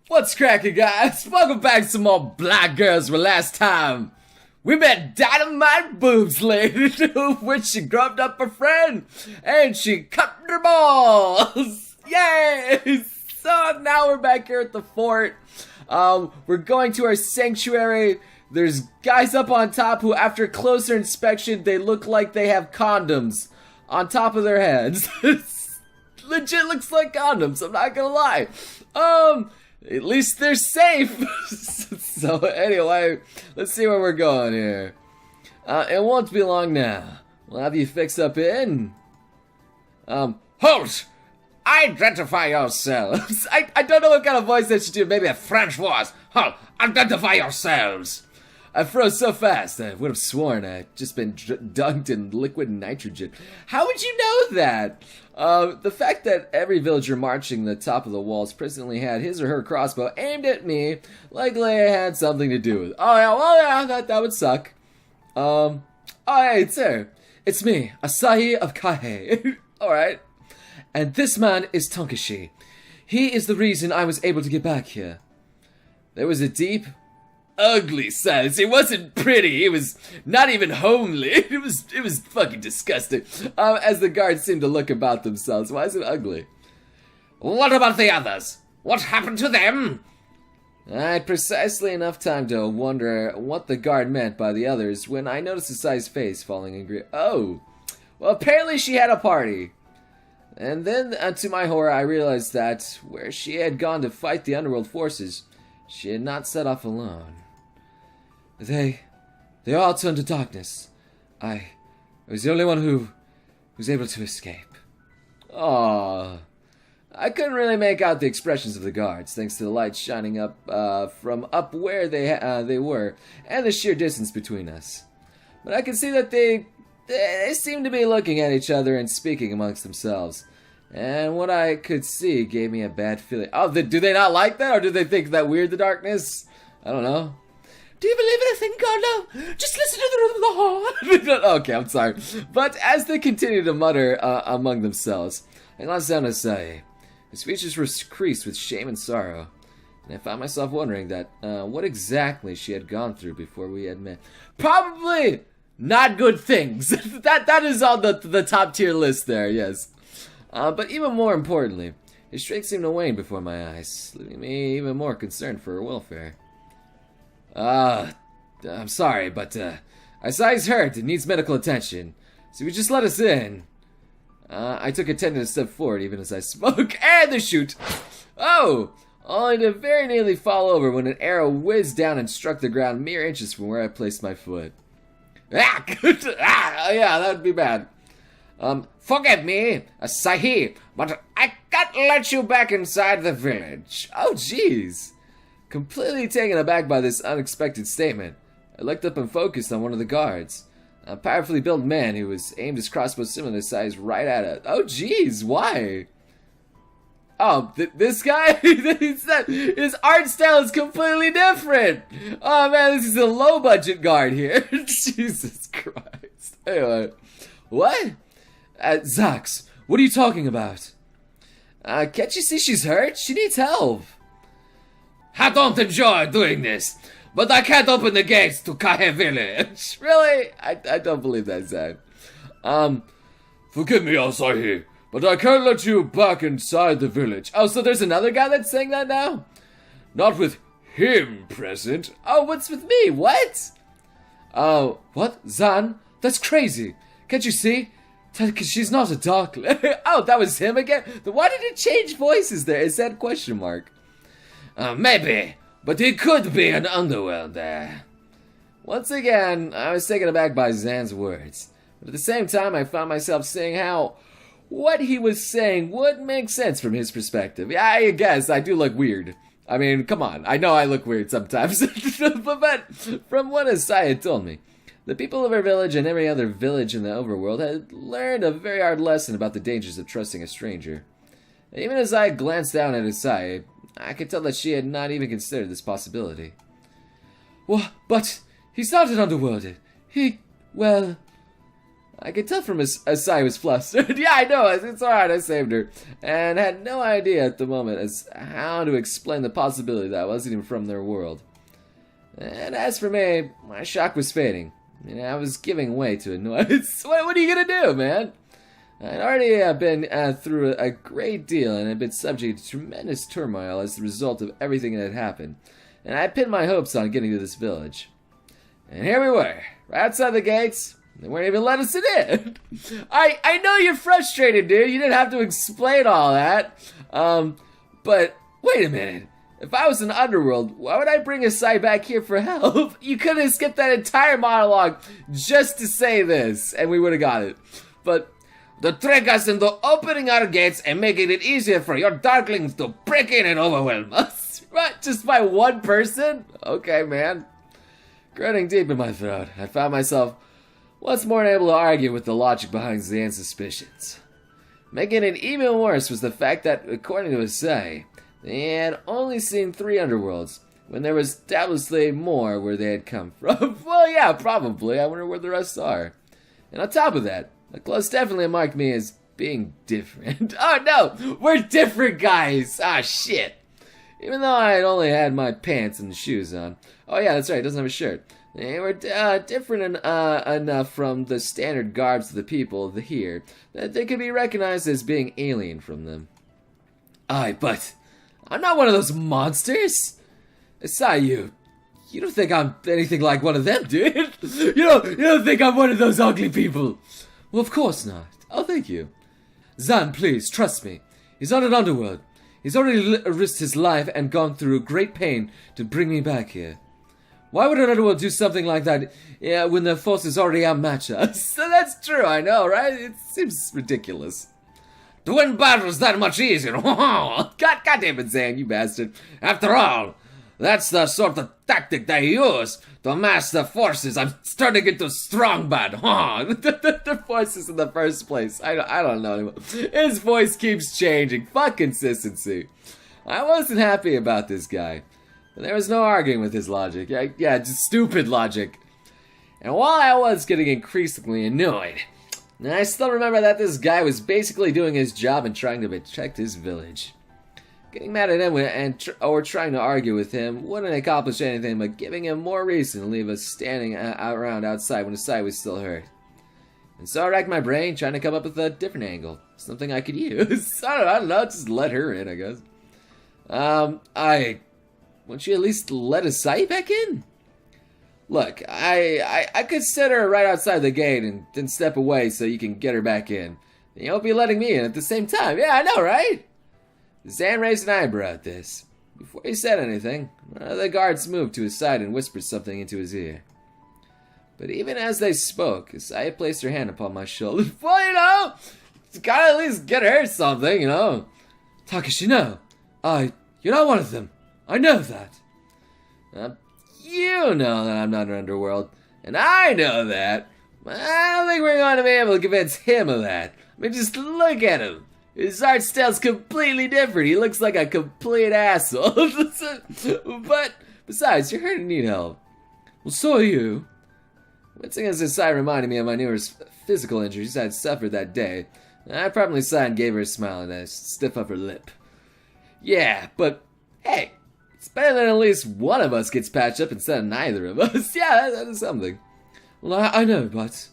What's cracking, guys? Welcome back to some more Black Girls from last time. We met Dynamite Boobs Lady, which she grubbed up her friend, and she cut her balls. Yay! So now we're back here at the fort. We're going to our sanctuary. There's guys up on top who, after closer inspection, they look like they have condoms on top of their heads. Legit looks like condoms, I'm not gonna lie. At least they're safe. So anyway, let's see where we're going here. It won't be long now. We'll have you fix up in... Halt! Identify yourselves. I don't know what kind of voice that should do. Maybe a French voice. Halt! Identify yourselves. I froze so fast, I would have sworn I'd just been dunked in liquid nitrogen. How would you know that? The fact that every villager marching the top of the walls presently had his or her crossbow aimed at me likely had something to do with it. Oh yeah, well yeah, that would suck. Oh hey, sir. It's me, Asahi of Kahe. Alright. And this man is Tonkashi. He is the reason I was able to get back here. There was a deep... ugly silence. It wasn't pretty. It was not even homely. It was fucking disgusting. As the guards seemed to look about themselves. Why is it ugly? What about the others? What happened to them? I had precisely enough time to wonder what the guard meant by the others when I noticed Asai's face falling in grief. Oh, well, apparently she had a party. And then, to my horror, I realized that where she had gone to fight the underworld forces, she had not set off alone. They all turned to darkness. I was the only one who was able to escape. Aww. I couldn't really make out the expressions of the guards, thanks to the light shining up from up where they were, and the sheer distance between us. But I could see that they seemed to be looking at each other and speaking amongst themselves. And what I could see gave me a bad feeling. Oh, do they not like that, or do they think that we're the darkness? I don't know. Do you believe anything, Carlo? Just listen to the rhythm of the heart. Okay, I'm sorry. But as they continued to mutter among themselves, I glanced down at Asai. His features were creased with shame and sorrow, and I found myself wondering that what exactly she had gone through before we had met. Probably not good things. that is on the top tier list there. Yes. But even more importantly, his strength seemed to wane before my eyes, leaving me even more concerned for her welfare. I'm sorry, but Asai's hurt and needs medical attention, so you just let us in. I took a tentative step forward even as I spoke, and the shoot! Oh! Only to very nearly fall over when an arrow whizzed down and struck the ground mere inches from where I placed my foot. Ah! Yeah, that would be bad. Forgive me, Asahi, but I can't let you back inside the village. Oh, jeez. Completely taken aback by this unexpected statement, I looked up and focused on one of the guards. A powerfully built man who was aimed his crossbow similar size right at it. Oh, jeez, why? Oh, this guy? His art style is completely different. Oh, man, this is a low-budget guard here. Jesus Christ. Anyway, what? Zax, what are you talking about? Can't you see she's hurt? She needs help. I don't enjoy doing this, but I can't open the gates to Kahe Village. Really? I don't believe that, Zan. Forgive me, Asahi, but I can't let you back inside the village. Oh, so there's another guy that's saying that now? Not with him present. Oh, what's with me? What? Oh, what? Zan? That's crazy. Can't you see? She's not a dark... Oh, that was him again? Why did it change voices there? Is that question mark? Maybe, but it could be an underworld there. Once again, I was taken aback by Zan's words, but at the same time I found myself seeing how what he was saying would make sense from his perspective. Yeah, I guess I do look weird. I mean, come on, I know I look weird sometimes, but from what Asai had told me, the people of our village and every other village in the overworld had learned a very hard lesson about the dangers of trusting a stranger. And even as I glanced down at Asai, I could tell that she had not even considered this possibility. Well, but he's not an underworlder. Well... I could tell from Asai was flustered. Yeah, I know, it's alright, I saved her. And had no idea at the moment as how to explain the possibility that I wasn't even from their world. And as for me, my shock was fading. I was giving way to annoyance. What are you gonna do, man? I'd already been through a great deal and had been subject to tremendous turmoil as the result of everything that had happened. And I pinned my hopes on getting to this village. And here we were, right outside the gates. They weren't even letting us in. I know you're frustrated, dude. You didn't have to explain all that. But wait a minute. If I was in the underworld, why would I bring Asai back here for help? You could have skipped that entire monologue just to say this, and we would have got it. But the trick is in the opening our gates and making it easier for your darklings to break in and overwhelm us. What? Just by one person? Okay, man. Grunting deep in my throat, I found myself once more unable to argue with the logic behind Zan's suspicions. Making it even worse was the fact that, according to Asai, they had only seen 3 underworlds, when there was doubtlessly more where they had come from. Well, yeah, probably. I wonder where the rest are. And on top of that, the clothes definitely marked me as being different. Oh no, we're different guys! Ah, shit. Even though I had only had my pants and shoes on. Oh yeah, that's right, it doesn't have a shirt. They were different enough from the standard garbs of the people here that they could be recognized as being alien from them. Aye, but I'm not one of those monsters. Asai, you don't think I'm anything like one of them, dude? You don't think I'm one of those ugly people? Well, of course not. Oh, thank you. Zan, please, trust me. He's on an underworld. He's already risked his life and gone through great pain to bring me back here. Why would an underworld do something like that when their forces already outmatch us? So that's true, I know, right? It seems ridiculous. To win battles that much easier. God damn it, Zan, you bastard. After all, that's the sort of tactic they use to amass the forces. I'm turning into strong bad. The forces in the first place. I don't know anymore. His voice keeps changing. Fuck consistency. I wasn't happy about this guy. But there was no arguing with his logic. Yeah, just stupid logic. And while I was getting increasingly annoyed, I still remember that this guy was basically doing his job and trying to protect his village. Getting mad at him or trying to argue with him wouldn't accomplish anything but giving him more reason to leave us standing around outside when Asai was still hurt. And so I racked my brain trying to come up with a different angle. Something I could use. I don't know, just let her in, I guess. Won't you at least let Asai back in? Look, I could set her right outside the gate and then step away so you can get her back in. And you'll be letting me in at the same time. Yeah, I know, right? Zan raised an eyebrow at this. Before he said anything, one of the guards moved to his side and whispered something into his ear. But even as they spoke, Asai placed her hand upon my shoulder. Well, you gotta at least get her something, Takashi, no. You're not one of them. I know that. You know that I'm not an underworld, and I know that. But I don't think we're going to be able to convince him of that. I mean, just look at him. His art style's completely different. He looks like a complete asshole. But besides, you're hurt and need help. Well, so are you. Wincing as Asai reminded me of my numerous physical injuries I'd suffered that day, I promptly sighed and gave her a smile and a stiff upper lip. Yeah, but hey, it's better than at least one of us gets patched up instead of neither of us. Yeah, that is something. Well, I know, but...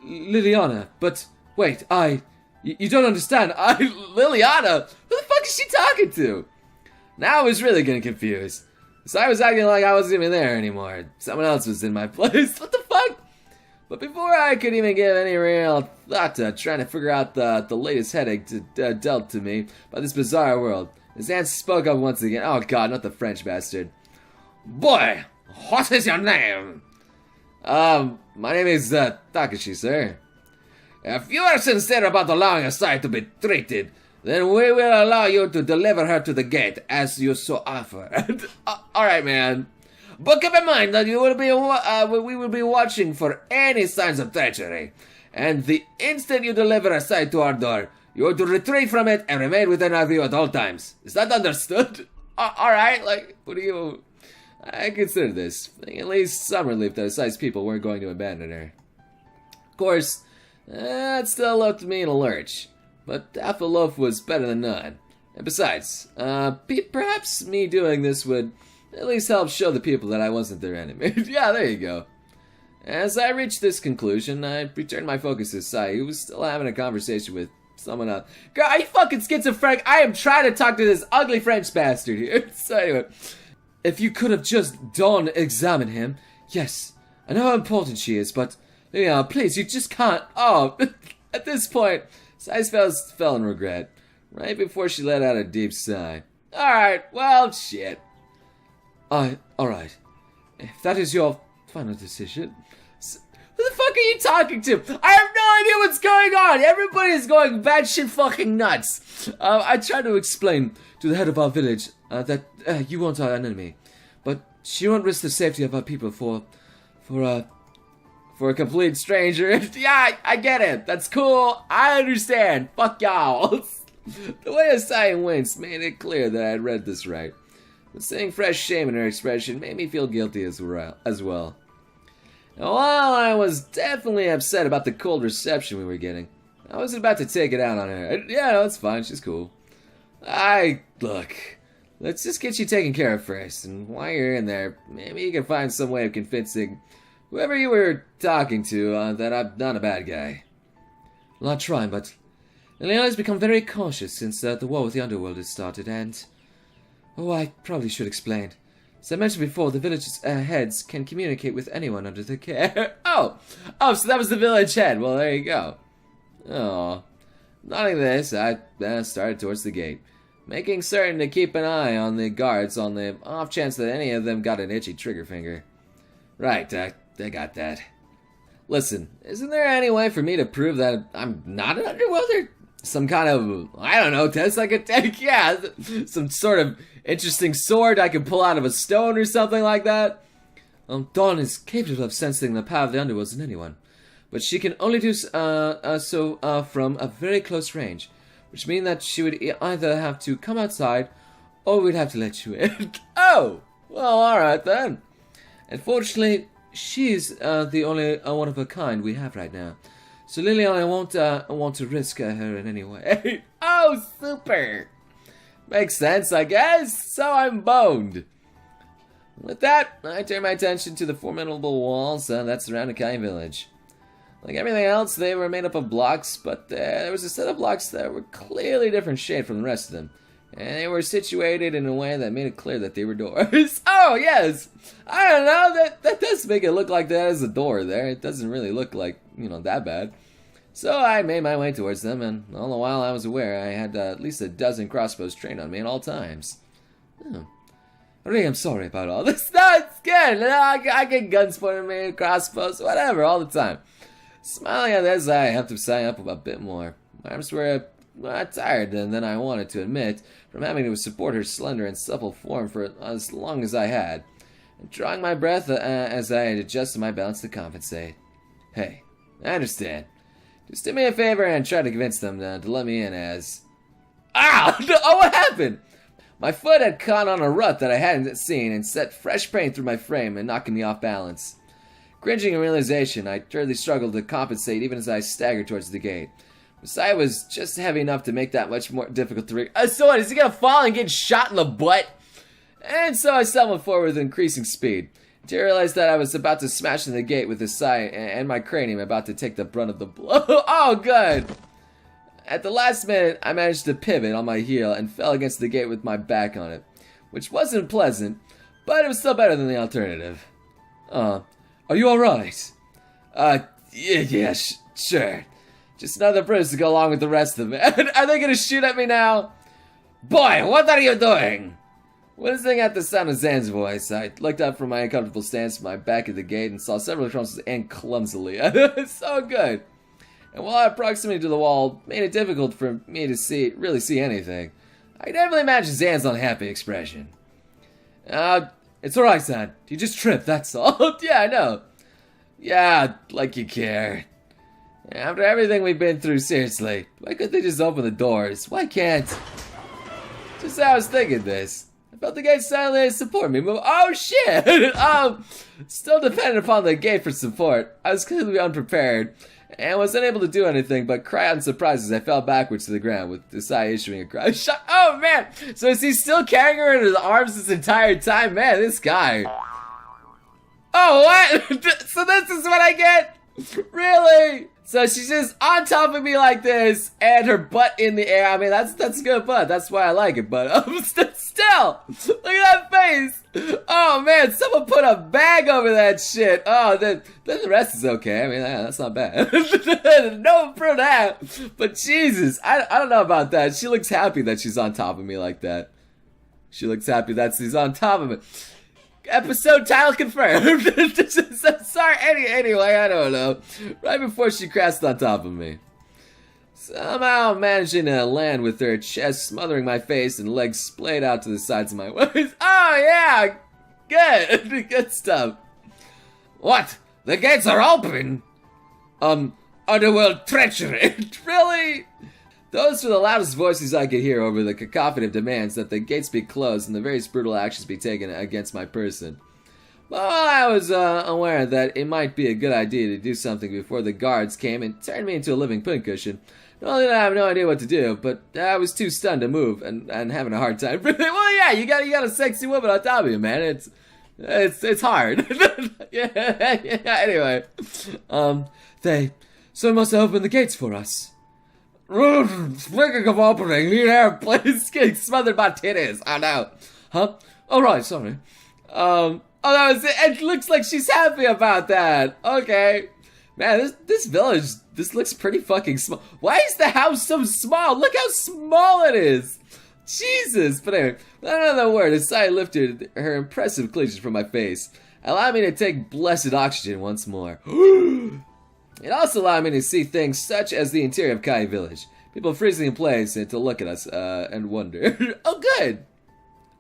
Liliana, but... Wait, You don't understand. Liliana? Who the fuck is she talking to? Now I was really getting confused. So I was acting like I wasn't even there anymore. Someone else was in my place. What the fuck? But before I could even give any real thought to trying to figure out the latest headache dealt to me by this bizarre world, his aunt spoke up once again. Oh god, not the French bastard. Boy, what is your name? My name is Takashi, sir. If you are sincere about allowing Asai to be treated, then we will allow you to deliver her to the gate as you so offered. Alright, man. But keep in mind that we will be watching for any signs of treachery. And the instant you deliver Asai to our door, you are to retreat from it and remain within our view at all times. Is that understood? Alright, what do you... I consider this. At least some relief that Asai's people weren't going to abandon her. Of course, it still left me in a lurch, but half a loaf was better than none. And besides, perhaps me doing this would at least help show the people that I wasn't their enemy. Yeah, there you go. As I reached this conclusion, I returned my focus to Sai, who was still having a conversation with someone else. Girl, are you fucking schizophrenic? I am trying to talk to this ugly French bastard here. So anyway, if you could have just done examine him. Yes, I know how important she is, but, please, you just can't. Oh, at this point, Sai's fell in regret, right before she let out a deep sigh. Alright, well, shit. Alright. If that is your final decision. Who the fuck are you talking to? I have no idea what's going on. Everybody is going batshit fucking nuts. I tried to explain to the head of our village that you weren't our enemy, but she won't risk the safety of our people for a complete stranger. Yeah, I get it. That's cool. I understand. Fuck y'all. The way Asai winced made it clear that I had read this right. But seeing fresh shame in her expression made me feel guilty as well. Now, while I was definitely upset about the cold reception we were getting, I wasn't about to take it out on her. Yeah, no, it's fine. She's cool. Look, let's just get you taken care of first, and while you're in there, maybe you can find some way of convincing whoever you were talking to that I'm not a bad guy. Well, I'll try, but Leon has become very cautious since the war with the underworld has started, and... Oh, I probably should explain. As I mentioned before, the village's heads can communicate with anyone under their care. Oh, so that was the village head. Well, there you go. Oh, noting this, I started towards the gate, making certain to keep an eye on the guards on the off chance that any of them got an itchy trigger finger. Right, they got that. Listen, isn't there any way for me to prove that I'm not an underworlder? Some kind of, I don't know, test I could take? Yeah, some sort of interesting sword I could pull out of a stone or something like that? Dawn is capable of sensing the power of the underworlds in anyone, but she can only do so from a very close range, which means that she would either have to come outside or we'd have to let you in. Oh, well, alright then. Unfortunately, she's the only one of her kind we have right now. So Lilian, I won't want to risk her in any way. Oh, super! Makes sense, I guess. So I'm boned. With that, I turn my attention to the formidable walls that surround Akai village. Like everything else, they were made up of blocks, but there was a set of blocks that were clearly different shade from the rest of them. And they were situated in a way that made it clear that they were doors. Oh, yes! I don't know, that does make it look like there is a door there. It doesn't really look like, that bad. So I made my way towards them, and all the while I was aware I had at least a dozen crossbows trained on me at all times. Oh. Really, I'm sorry about all this. No, it's good. I get guns pointed at me, crossbows, whatever, all the time. Smiling at this, I have to sign up a bit more. My arms were tired than I wanted to admit from having to support her slender and supple form for as long as I had, and drawing my breath as I adjusted my balance to compensate. Hey, I understand. Just do me a favor and try to convince them to let me in as... Ah! Oh, what happened? My foot had caught on a rut that I hadn't seen and set fresh pain through my frame and knocking me off balance. Cringing in realization, I hurriedly struggled to compensate even as I staggered towards the gate. Messiah was just heavy enough to make that much more difficult to reach. So what, is he gonna fall and get shot in the butt? And so I stumbled forward with increasing speed, until I realized that I was about to smash in the gate with his side and my cranium about to take the brunt of the blow. Oh, good! At the last minute, I managed to pivot on my heel and fell against the gate with my back on it, which wasn't pleasant, but it was still better than the alternative. Are you alright? Yeah, sure. Just another bruise to go along with the rest of it. Are they gonna shoot at me now? Boy, what are you doing? Whistling at the sound of Zan's voice, I looked up from my uncomfortable stance to my back at the gate and saw several crosses and clumsily. So good. And while our proximity to the wall made it difficult for me to really see anything, I could definitely imagine Zan's unhappy expression. It's alright, Zan. You just tripped, that's all. Yeah, I know. Yeah, like you care. After everything we've been through, seriously, why couldn't they just open the doors? Why can't? Just how I was thinking this. I felt the gate silently support me. Oh shit! Still dependent upon the gate for support. I was clearly unprepared, and was unable to do anything but cry out in surprise as I fell backwards to the ground, with Asai issuing a cry. Oh man! So is he still carrying her in his arms this entire time? Man, this guy. Oh, what? So this is what I get? Really? So she's just on top of me like this, and her butt in the air. I mean, that's a good butt. That's why I like it. But still, look at that face. Oh man, someone put a bag over that shit. Oh, then the rest is okay. I mean, that's not bad. No for that. But Jesus, I don't know about that. She looks happy that she's on top of me like that. She looks happy that she's on top of me. Episode title confirmed. Sorry, anyway, I don't know. Right before she crashed on top of me. Somehow managing to land with her chest smothering my face and legs splayed out to the sides of my waist. Oh yeah, good, good stuff. What? The gates are open? Underworld treachery. Really? Those were the loudest voices I could hear over the cacophony of demands that the gates be closed and the various brutal actions be taken against my person. Well, I was aware that it might be a good idea to do something before the guards came and turned me into a living pincushion. Not only did I have no idea what to do, but I was too stunned to move and having a hard time breathing. Well, yeah, you got a sexy woman on top of you, man. It's hard. Yeah, anyway, so must have opened the gates for us. Speaking of opening, the airplane's getting smothered by titties. I know. Huh? Oh, right, sorry. Oh, that was it. It looks like she's happy about that. Okay. Man, this village, this looks pretty fucking small. Why is the house so small? Look how small it is. Jesus. But anyway, without another word, Asai lifted her impressive cleavage from my face, allowing me to take blessed oxygen once more. It also allowed me to see things such as the interior of Kai Village. People freezing in place and to look at us and wonder. Oh, good.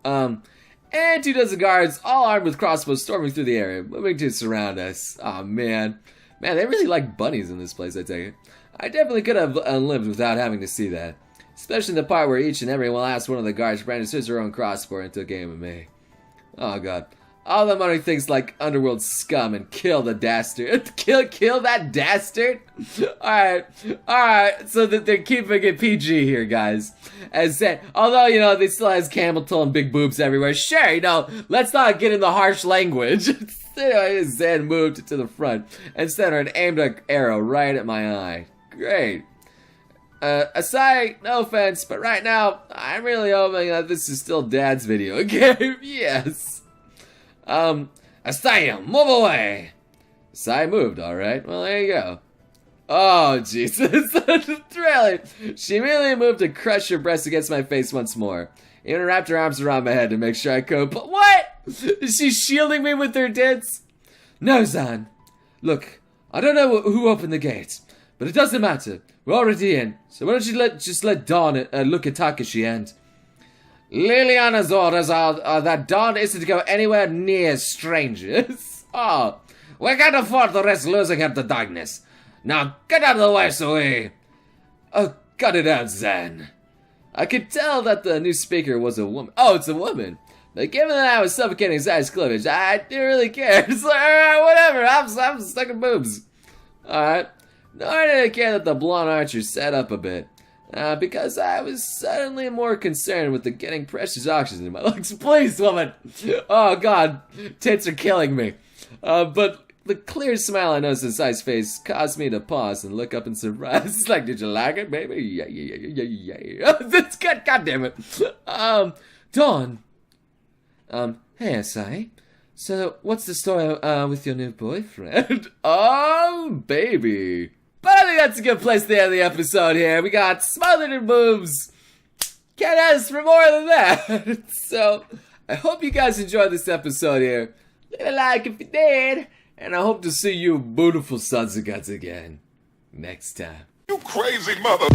And 2 dozen guards, all armed with crossbows, storming through the area, moving to surround us. Oh, man. Man, they really like bunnies in this place, I take it. I definitely could have lived without having to see that. Especially the part where each and every last one of the guards brandishes her own crossbow and took aim at me. Oh, God. All the money thinks like underworld scum and kill the dastard. kill that dastard? Alright, so that they're keeping it PG here, guys. As said, although, you know, they still has camel toe and big boobs everywhere. Sure, you know, let's not get in the harsh language. Anyway, Zen moved to the front and centered and aimed an arrow right at my eye. Great. Aside, no offense, but right now, I'm really hoping that this is still Dad's video game. Yes. Asaya, move away! Asaya moved, alright. Well, there you go. Oh, Jesus. Really? She immediately moved to crush her breast against my face once more. Even wrapped her arms around my head to make sure I could. But what? Is she shielding me with her tits? No, Zan. Look, I don't know who opened the gates, but it doesn't matter. We're already in. So why don't you just let Dawn look at Takashi and... Liliana's orders are that Dawn isn't to go anywhere near strangers. Oh, we can't afford the rest losing her to darkness. Now get out of the way so we... Oh, cut it out, Zan. I could tell that the new speaker was a woman. Oh, it's a woman. But given that I was suffocating Zai's cleavage, I didn't really care. It's like, alright, whatever, I'm stuck in boobs. Alright. Nor did I care that the blonde archer sat up a bit. Because I was suddenly more concerned with the getting precious oxygen in my lungs. Please, woman! Oh, God. Tits are killing me. But the clear smile I noticed in Sai's face caused me to pause and look up in surprise. It's like, did you like it, baby? Yeah. That's good. God damn it. Dawn. Hey, Sai. So, what's the story with your new boyfriend? Oh, baby. But I think that's a good place to end the episode here. We got smothered in boobs. Can't ask for more than that. So, I hope you guys enjoyed this episode here. Leave a like if you did. And I hope to see you beautiful sons of guts again next time. You crazy mother...